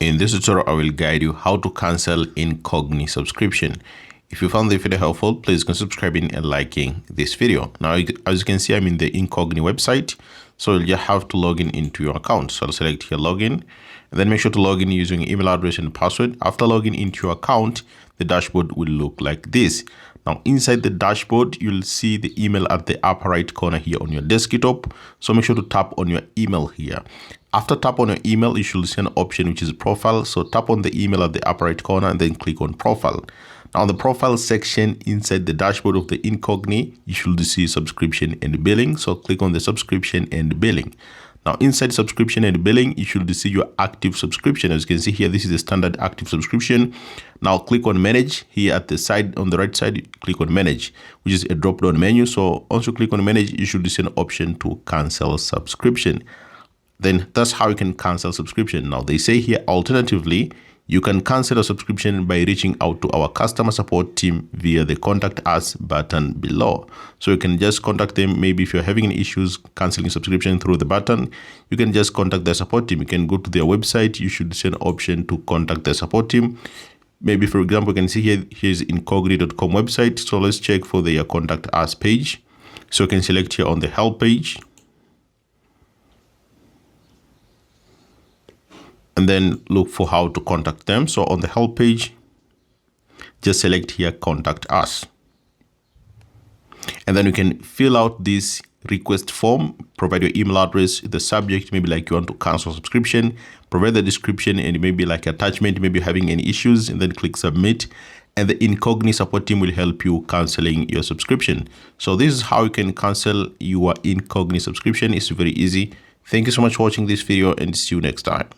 In this tutorial, I will guide you how to cancel incogni subscription. If you found the video helpful, please consider subscribing and liking this video. Now, as you can see, I'm in the incogni website. So you have to log in into your account. So I'll select here login, and then make sure to log in using your email address and password. After logging into your account, the dashboard will look like this. Now, inside the dashboard, you'll see the email at the upper right corner here on your desktop. So make sure to tap on your email here. After tap on your email, you should see an option which is profile. So tap on the email at the upper right corner and then click on profile. Now, on the profile section inside the dashboard of the incogni, you should see subscription and billing. So click on the subscription and billing. Now, inside subscription and billing, you should see your active subscription. As you can see here, this is the standard active subscription. Now, click on manage here at the side, on the right side, click on manage, which is a drop down menu. So once you click on manage, you should see an option to cancel subscription. Then that's how you can cancel subscription. Now, they say here, alternatively, you can cancel a subscription by reaching out to our customer support team via the contact us button below. So you can just contact them. Maybe if you're having any issues canceling subscription through the button, you can just contact the support team. You can go to their website. You should see an option to contact the support team. Maybe, for example, you can see here, here's incogni.com website. So let's check for their contact us page. So you can select here on the help page, and then look for how to contact them. So on the help page, just select here, contact us. And then you can fill out this request form, provide your email address, the subject, maybe like you want to cancel subscription, provide the description and maybe like attachment, maybe having any issues, and then click submit. And the incogni support team will help you canceling your subscription. So this is how you can cancel your incogni subscription. It's very easy. Thank you so much for watching this video and see you next time.